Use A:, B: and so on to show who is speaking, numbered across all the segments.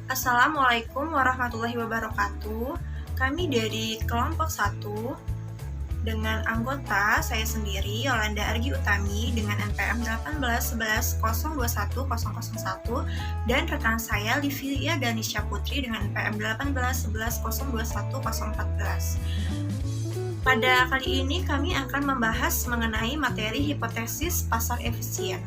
A: Assalamualaikum warahmatullahi wabarakatuh. Kami dari kelompok 1 dengan anggota saya sendiri Yolanda Argi Utami dengan NPM 1811021001 dan rekan saya Livia Danisha Putri dengan NPM 1811021014. Pada kali ini kami akan membahas mengenai materi hipotesis pasar efisien.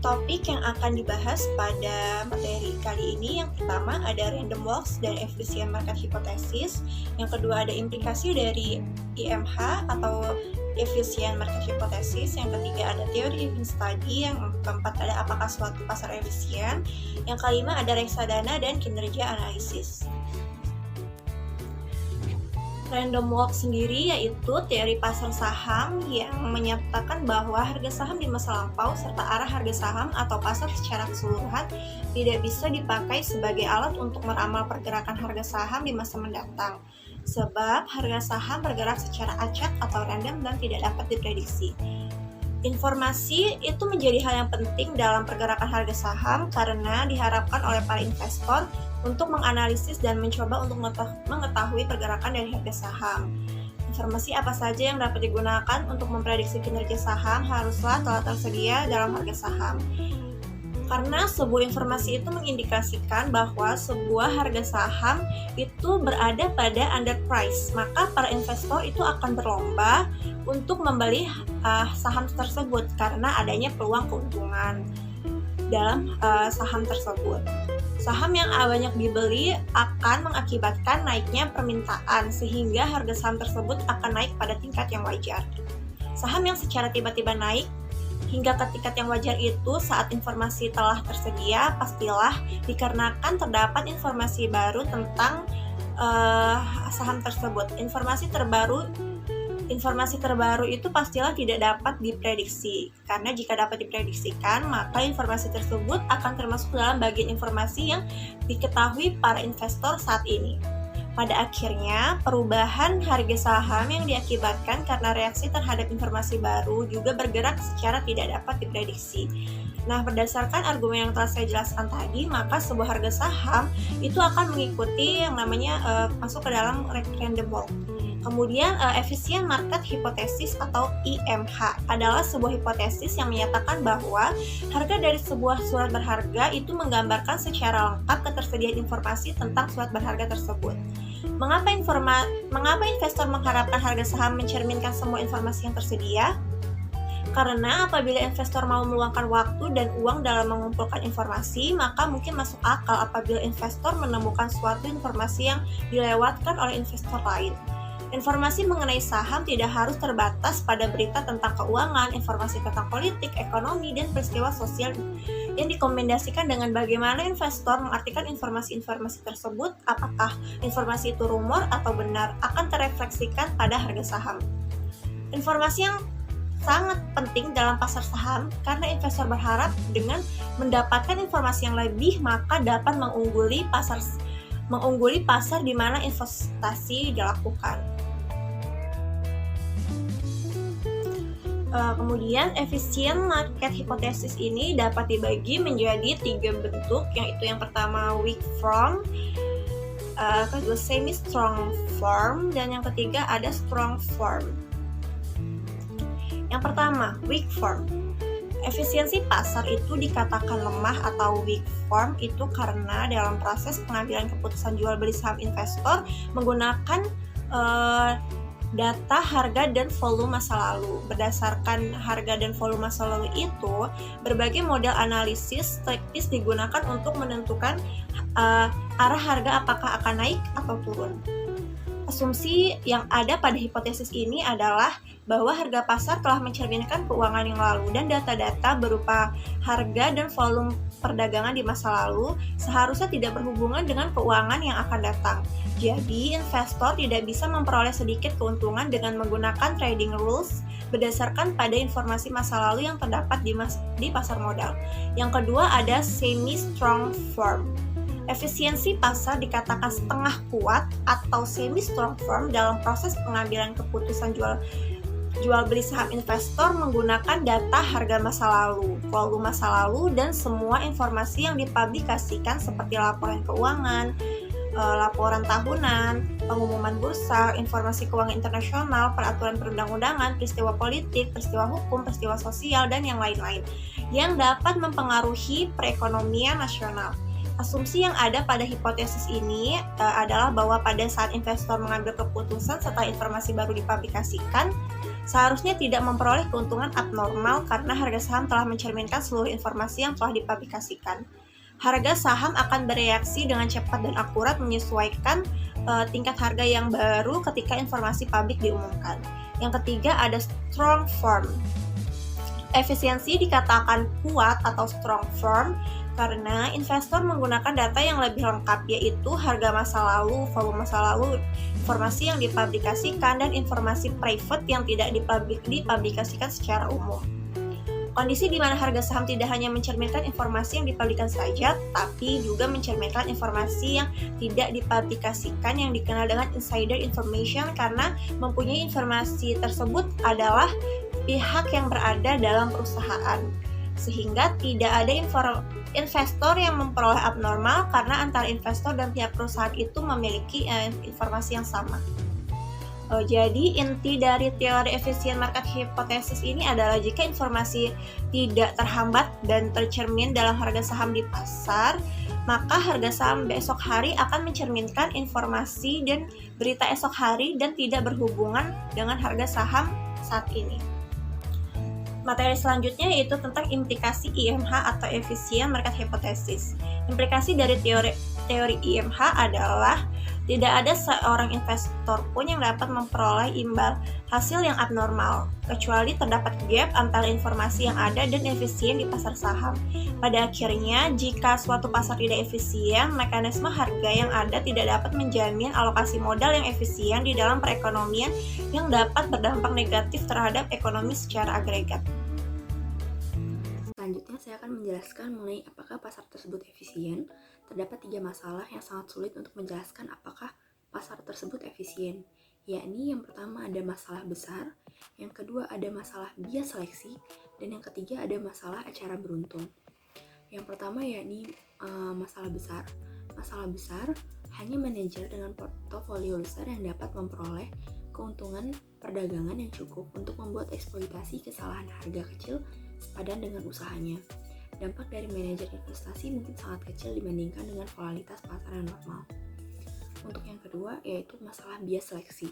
A: Topik yang akan dibahas pada materi kali ini yang pertama ada random walks dan efficient market hypothesis, yang kedua ada implikasi dari IMH atau efficient market hypothesis, yang ketiga ada theory driven study, yang keempat ada apakah suatu pasar efisien, yang kelima ada reksadana dan kinerja analisis. Random walk sendiri yaitu teori pasar saham yang menyatakan bahwa harga saham di masa lampau serta arah harga saham atau pasar secara keseluruhan tidak bisa dipakai sebagai alat untuk meramal pergerakan harga saham di masa mendatang, sebab harga saham bergerak secara acak atau random dan tidak dapat diprediksi. Informasi itu menjadi hal yang penting dalam pergerakan harga saham karena diharapkan oleh para investor untuk menganalisis dan mencoba untuk mengetahui pergerakan dari harga saham. Informasi apa saja yang dapat digunakan untuk memprediksi kinerja saham haruslah telah tersedia dalam harga saham. Karena sebuah informasi itu mengindikasikan bahwa sebuah harga saham itu berada pada underprice, maka para investor itu akan berlomba untuk membeli saham tersebut karena adanya peluang keuntungan dalam saham tersebut. Saham yang banyak dibeli akan mengakibatkan naiknya permintaan sehingga harga saham tersebut akan naik pada tingkat yang wajar. Saham yang secara tiba-tiba naik hingga ke tingkat yang wajar itu saat informasi telah tersedia pastilah dikarenakan terdapat informasi baru tentang saham tersebut. Informasi terbaru itu pastilah tidak dapat diprediksi, karena jika dapat diprediksikan, maka informasi tersebut akan termasuk dalam bagian informasi yang diketahui para investor saat ini. Pada akhirnya, perubahan harga saham yang diakibatkan karena reaksi terhadap informasi baru juga bergerak secara tidak dapat diprediksi. Nah, berdasarkan argumen yang telah saya jelaskan tadi, maka sebuah harga saham itu akan mengikuti yang namanya masuk ke dalam random walk. Kemudian efficient market hypothesis atau IMH adalah sebuah hipotesis yang menyatakan bahwa harga dari sebuah surat berharga itu menggambarkan secara lengkap ketersediaan informasi tentang surat berharga tersebut. Mengapa investor mengharapkan harga saham mencerminkan semua informasi yang tersedia? Karena apabila investor mau meluangkan waktu dan uang dalam mengumpulkan informasi, maka mungkin masuk akal apabila investor menemukan suatu informasi yang dilewatkan oleh investor lain. Informasi mengenai saham tidak harus terbatas pada berita tentang keuangan, informasi tentang politik, ekonomi, dan peristiwa sosial yang dikombinasikan dengan bagaimana investor mengartikan informasi-informasi tersebut, apakah informasi itu rumor atau benar, akan terefleksikan pada harga saham. Informasi yang sangat penting dalam pasar saham karena investor berharap dengan mendapatkan informasi yang lebih maka dapat mengungguli pasar di mana investasi dilakukan. Kemudian efficient market hypothesis ini dapat dibagi menjadi 3 bentuk, yaitu yang pertama weak form, kedua semi strong form, dan yang ketiga ada strong form. Yang pertama, weak form. Efisiensi pasar itu dikatakan lemah atau weak form itu karena dalam proses pengambilan keputusan jual beli saham investor menggunakan data harga dan volume masa lalu. Berdasarkan harga dan volume masa lalu itu, berbagai model analisis teknis digunakan untuk menentukan arah harga apakah akan naik atau turun. Asumsi yang ada pada hipotesis ini adalah bahwa harga pasar telah mencerminkan keuangan yang lalu dan data-data berupa harga dan volume perdagangan di masa lalu seharusnya tidak berhubungan dengan keuangan yang akan datang. Jadi, investor tidak bisa memperoleh sedikit keuntungan dengan menggunakan trading rules berdasarkan pada informasi masa lalu yang terdapat di pasar modal. Yang kedua ada semi-strong form. Efisiensi pasar dikatakan setengah kuat atau semi-strong form dalam proses pengambilan keputusan jual Jual beli saham investor menggunakan data harga masa lalu, volume masa lalu, dan semua informasi yang dipublikasikan seperti laporan keuangan, laporan tahunan, pengumuman bursa, informasi keuangan internasional, peraturan perundang-undangan, peristiwa politik, peristiwa hukum, peristiwa sosial, dan yang lain-lain yang dapat mempengaruhi perekonomian nasional. Asumsi yang ada pada hipotesis ini adalah bahwa pada saat investor mengambil keputusan setelah informasi baru dipublikasikan, seharusnya tidak memperoleh keuntungan abnormal karena harga saham telah mencerminkan seluruh informasi yang telah dipublikasikan. Harga saham akan bereaksi dengan cepat dan akurat menyesuaikan tingkat harga yang baru ketika informasi publik diumumkan. Yang ketiga ada strong firm. Efisiensi dikatakan kuat atau strong firm karena investor menggunakan data yang lebih lengkap, yaitu harga masa lalu, volume masa lalu, informasi yang dipublikasikan, dan informasi private yang tidak dipublikasikan secara umum. Kondisi di mana harga saham tidak hanya mencerminkan informasi yang dipublikasikan saja, tapi juga mencerminkan informasi yang tidak dipublikasikan yang dikenal dengan insider information karena mempunyai informasi tersebut adalah pihak yang berada dalam perusahaan. Sehingga tidak ada investor yang memperoleh abnormal karena antara investor dan pihak perusahaan itu memiliki informasi yang sama. Jadi inti dari teori efisien market hypothesis ini adalah jika informasi tidak terhambat dan tercermin dalam harga saham di pasar, maka harga saham besok hari akan mencerminkan informasi dan berita esok hari dan tidak berhubungan dengan harga saham saat ini. Materi selanjutnya yaitu tentang implikasi IMH atau efisien market hypothesis. Implikasi dari teori IMH adalah tidak ada seorang investor pun yang dapat memperoleh imbal hasil yang abnormal, kecuali terdapat gap antara informasi yang ada dan efisien di pasar saham. Pada akhirnya, jika suatu pasar tidak efisien, mekanisme harga yang ada tidak dapat menjamin alokasi modal yang efisien di dalam perekonomian yang dapat berdampak negatif terhadap ekonomi secara agregat.
B: Selanjutnya saya akan menjelaskan mengenai apakah pasar tersebut efisien. Terdapat 3 masalah yang sangat sulit untuk menjelaskan apakah pasar tersebut efisien, yakni yang pertama ada masalah besar, yang kedua ada masalah bias seleksi, dan yang ketiga ada masalah acara beruntung. Yang pertama yakni masalah besar. Masalah besar hanya manajer dengan portofolio besar yang dapat memperoleh keuntungan perdagangan yang cukup untuk membuat eksploitasi kesalahan harga kecil sepadan dengan usahanya. Dampak dari manajer investasi mungkin sangat kecil dibandingkan dengan volatilitas pasar yang normal. Untuk yang kedua yaitu masalah bias seleksi.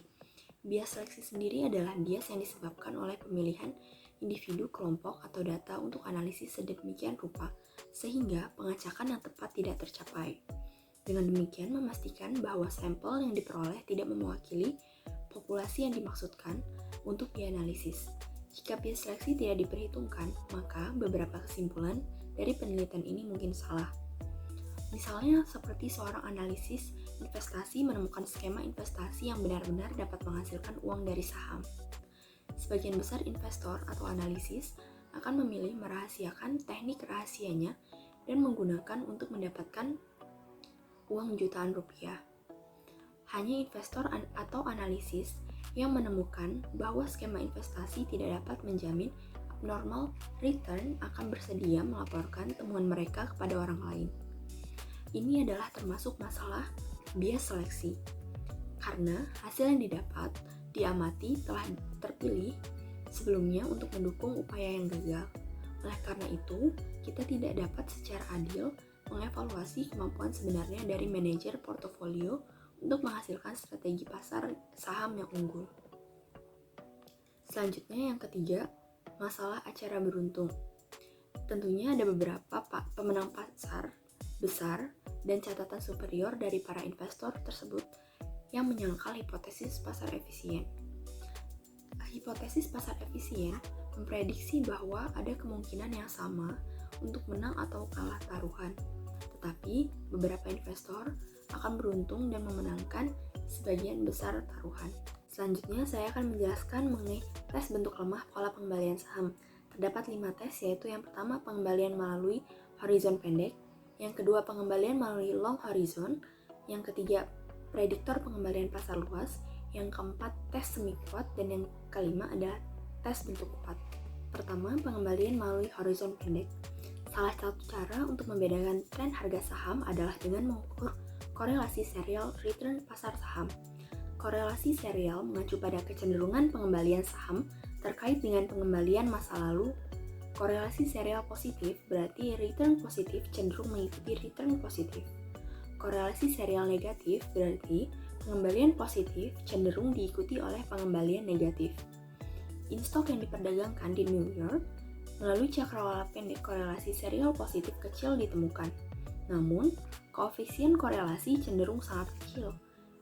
B: Bias seleksi sendiri adalah bias yang disebabkan oleh pemilihan individu, kelompok, atau data untuk analisis sedemikian rupa sehingga pengacakan yang tepat tidak tercapai. Dengan demikian memastikan bahwa sampel yang diperoleh tidak mewakili populasi yang dimaksudkan untuk dianalisis. Jika bias seleksi tidak diperhitungkan, maka beberapa kesimpulan dari penelitian ini mungkin salah. Misalnya seperti seorang analisis investasi menemukan skema investasi yang benar-benar dapat menghasilkan uang dari saham. Sebagian besar investor atau analisis akan memilih merahasiakan teknik rahasianya dan menggunakan untuk mendapatkan uang jutaan rupiah. Hanya investor atau analisis yang menemukan bahwa skema investasi tidak dapat menjamin abnormal return akan bersedia melaporkan temuan mereka kepada orang lain. Ini adalah termasuk masalah bias seleksi, karena hasil yang didapat diamati telah terpilih sebelumnya untuk mendukung upaya yang gagal. Oleh karena itu, kita tidak dapat secara adil mengevaluasi kemampuan sebenarnya dari manajer portofolio untuk menghasilkan strategi pasar saham yang unggul. Selanjutnya yang ketiga, masalah acara beruntung. Tentunya ada beberapa pemenang pasar besar dan catatan superior dari para investor tersebut yang menyangkal hipotesis pasar efisien. Hipotesis pasar efisien memprediksi bahwa ada kemungkinan yang sama untuk menang atau kalah taruhan, tetapi beberapa investor akan beruntung dan memenangkan sebagian besar taruhan. Selanjutnya saya akan menjelaskan mengenai tes bentuk lemah pola pengembalian saham. Terdapat 5 tes, yaitu yang pertama pengembalian melalui horizon pendek, yang kedua pengembalian melalui long horizon, yang ketiga prediktor pengembalian pasar luas, yang keempat tes semi kuat, dan yang kelima adalah tes bentuk kuat. Pertama, pengembalian melalui horizon pendek. Salah satu cara untuk membedakan tren harga saham adalah dengan mengukur korelasi serial return pasar saham. Korelasi serial mengacu pada kecenderungan pengembalian saham terkait dengan pengembalian masa lalu. Korelasi serial positif berarti return positif cenderung mengikuti return positif. Korelasi serial negatif berarti pengembalian positif cenderung diikuti oleh pengembalian negatif. In-stock yang diperdagangkan di New York melalui cakrawala pendek korelasi serial positif kecil ditemukan. Namun, koefisien korelasi cenderung sangat kecil.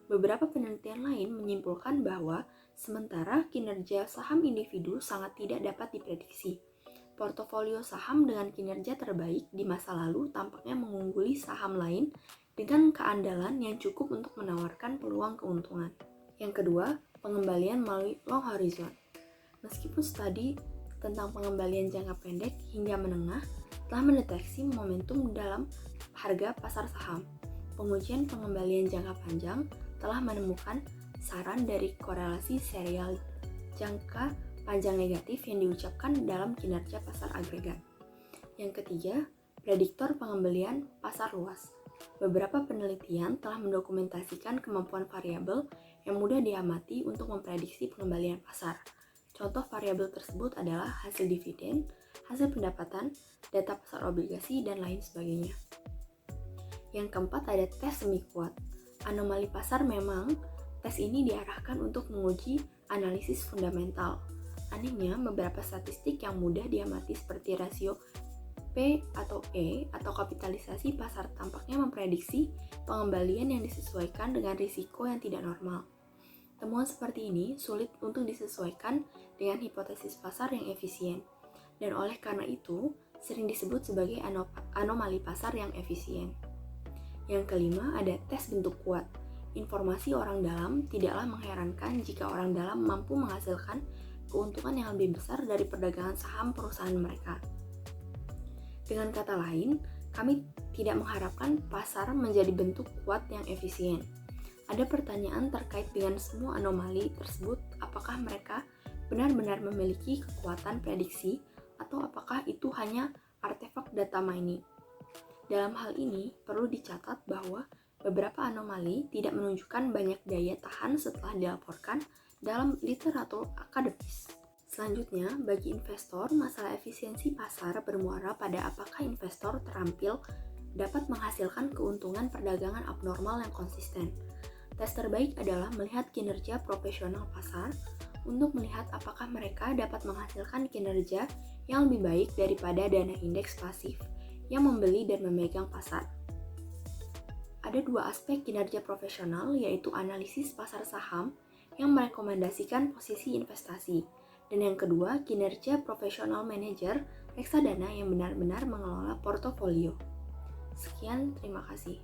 B: Beberapa penelitian lain menyimpulkan bahwa sementara kinerja saham individu sangat tidak dapat diprediksi, portofolio saham dengan kinerja terbaik di masa lalu tampaknya mengungguli saham lain dengan keandalan yang cukup untuk menawarkan peluang keuntungan. Yang kedua, pengembalian melalui long horizon. Meskipun studi tentang pengembalian jangka pendek hingga menengah telah mendeteksi momentum dalam harga pasar saham, pengujian pengembalian jangka panjang telah menemukan saran dari korelasi serial jangka panjang negatif yang diucapkan dalam kinerja pasar agregat. Yang ketiga, prediktor pengembalian pasar luas. Beberapa penelitian telah mendokumentasikan kemampuan variabel yang mudah diamati untuk memprediksi pengembalian pasar. Contoh variabel tersebut adalah hasil dividen, hasil pendapatan, data pasar obligasi, dan lain sebagainya. Yang keempat ada tes semi kuat. Anomali pasar memang tes ini diarahkan untuk menguji analisis fundamental. Anehnya, beberapa statistik yang mudah diamati seperti rasio P atau E atau kapitalisasi pasar tampaknya memprediksi pengembalian yang disesuaikan dengan risiko yang tidak normal. Temuan seperti ini sulit untuk disesuaikan dengan hipotesis pasar yang efisien, dan oleh karena itu sering disebut sebagai anomali pasar yang efisien. Yang kelima ada tes bentuk kuat. Informasi orang dalam tidaklah mengherankan jika orang dalam mampu menghasilkan keuntungan yang lebih besar dari perdagangan saham perusahaan mereka. Dengan kata lain, kami tidak mengharapkan pasar menjadi bentuk kuat yang efisien. Ada pertanyaan terkait dengan semua anomali tersebut, apakah mereka benar-benar memiliki kekuatan prediksi atau apakah itu hanya artefak data mining. Dalam hal ini, perlu dicatat bahwa beberapa anomali tidak menunjukkan banyak daya tahan setelah dilaporkan dalam literatur akademis. Selanjutnya, bagi investor, masalah efisiensi pasar bermuara pada apakah investor terampil dapat menghasilkan keuntungan perdagangan abnormal yang konsisten. Tes terbaik adalah melihat kinerja profesional pasar untuk melihat apakah mereka dapat menghasilkan kinerja yang lebih baik daripada dana indeks pasif yang membeli dan memegang pasar. Ada dua aspek kinerja profesional, yaitu analisis pasar saham yang merekomendasikan posisi investasi, dan yang kedua, kinerja profesional manajer reksadana yang benar-benar mengelola portofolio. Sekian, terima kasih.